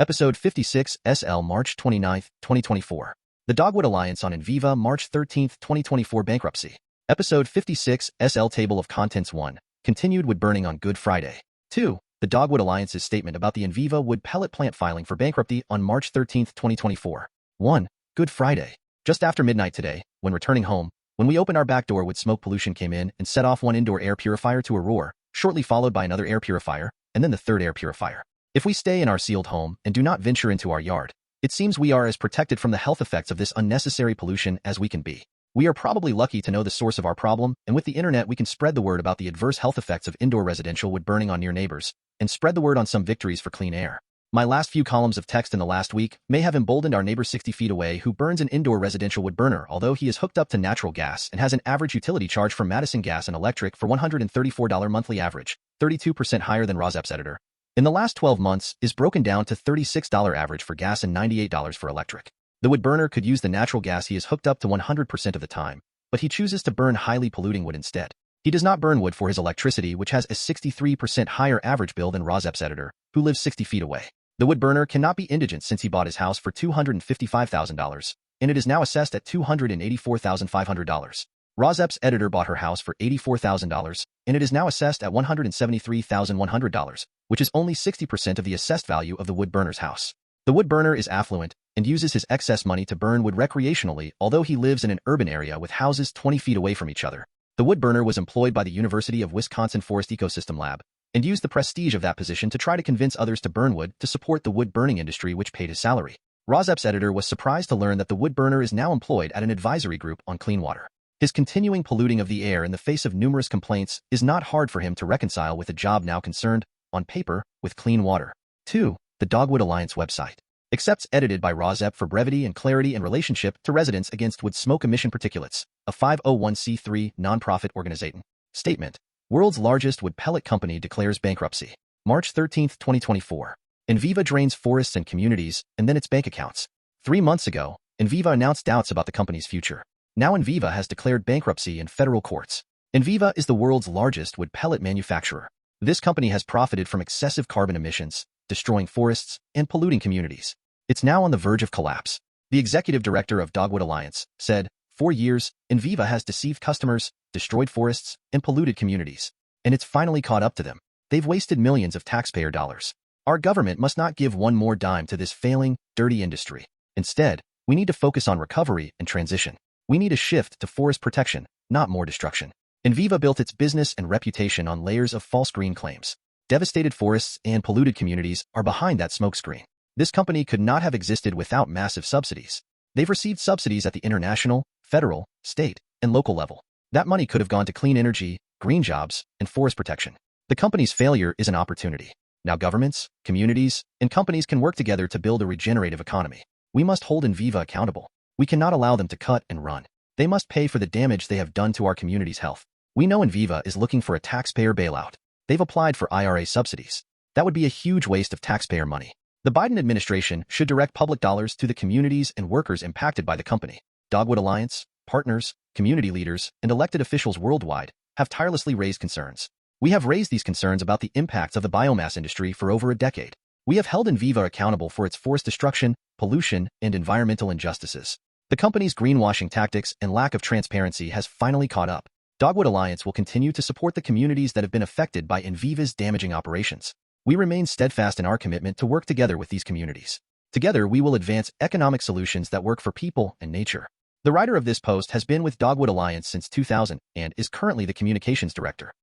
Episode 56 SL March 29, 2024. The Dogwood Alliance on Enviva March 13, 2024 Bankruptcy. Episode 56 SL Table of Contents 1. Continued wood burning on Good Friday. 2. The Dogwood Alliance's statement about the Enviva wood pellet plant filing for bankruptcy on March 13, 2024. 1. Good Friday. Just after midnight today, when returning home, when we opened our back door, wood smoke pollution came in and set off one indoor air purifier to a roar, shortly followed by another air purifier, and then the third air purifier. If we stay in our sealed home and do not venture into our yard, it seems we are as protected from the health effects of this unnecessary pollution as we can be. We are probably lucky to know the source of our problem, and with the internet we can spread the word about the adverse health effects of indoor residential wood burning on near neighbors, and spread the word on some victories for clean air. My last few columns of text in the last week may have emboldened our neighbor 60 feet away who burns an indoor residential wood burner, although he is hooked up to natural gas and has an average utility charge from Madison Gas and Electric for $134 monthly average, 32% higher than ROSEP's editor. In the last 12 months is broken down to $36 average for gas and $98 for electric. The wood burner could use the natural gas he is hooked up to 100% of the time, but he chooses to burn highly polluting wood instead. He does not burn wood for his electricity, which has a 63% higher average bill than ROSEP's editor, who lives 60 feet away. The wood burner cannot be indigent since he bought his house for $255,000, and it is now assessed at $284,500. ROSEP's editor bought her house for $84,000, and it is now assessed at $173,100, which is only 60% of the assessed value of the wood burner's house. The wood burner is affluent and uses his excess money to burn wood recreationally, although he lives in an urban area with houses 20 feet away from each other. The wood burner was employed by the University of Wisconsin Forest Ecosystem Lab and used the prestige of that position to try to convince others to burn wood to support the wood burning industry, which paid his salary. ROSEP's editor was surprised to learn that the wood burner is now employed at an advisory group on clean water. His continuing polluting of the air in the face of numerous complaints is not hard for him to reconcile with a job now concerned, on paper, with clean water. 2. The Dogwood Alliance website. Accepts edited by ROSEP for brevity and clarity in relationship to Residents Against Wood Smoke Emission Particulates, a 501c3 nonprofit organization. Statement. World's largest wood pellet company declares bankruptcy. March 13, 2024. Enviva drains forests and communities, and then its bank accounts. 3 months ago, Enviva announced doubts about the company's future. Now Enviva has declared bankruptcy in federal courts. Enviva is the world's largest wood pellet manufacturer. This company has profited from excessive carbon emissions, destroying forests and polluting communities. It's now on the verge of collapse. The executive director of Dogwood Alliance said, "For years, Enviva has deceived customers, destroyed forests, and polluted communities. And it's finally caught up to them. They've wasted millions of taxpayer dollars. Our government must not give one more dime to this failing, dirty industry. Instead, we need to focus on recovery and transition. We need a shift to forest protection, not more destruction." Enviva built its business and reputation on layers of false green claims. Devastated forests and polluted communities are behind that smokescreen. This company could not have existed without massive subsidies. They've received subsidies at the international, federal, state, and local level. That money could have gone to clean energy, green jobs, and forest protection. The company's failure is an opportunity. Now governments, communities, and companies can work together to build a regenerative economy. We must hold Enviva accountable. We cannot allow them to cut and run. They must pay for the damage they have done to our community's health. We know Enviva is looking for a taxpayer bailout. They've applied for IRA subsidies. That would be a huge waste of taxpayer money. The Biden administration should direct public dollars to the communities and workers impacted by the company. Dogwood Alliance, partners, community leaders, and elected officials worldwide have tirelessly raised concerns. We have raised these concerns about the impacts of the biomass industry for over a decade. We have held Enviva accountable for its forest destruction, pollution, and environmental injustices. The company's greenwashing tactics and lack of transparency has finally caught up. Dogwood Alliance will continue to support the communities that have been affected by Enviva's damaging operations. We remain steadfast in our commitment to work together with these communities. Together, we will advance economic solutions that work for people and nature. The writer of this post has been with Dogwood Alliance since 2000 and is currently the communications director.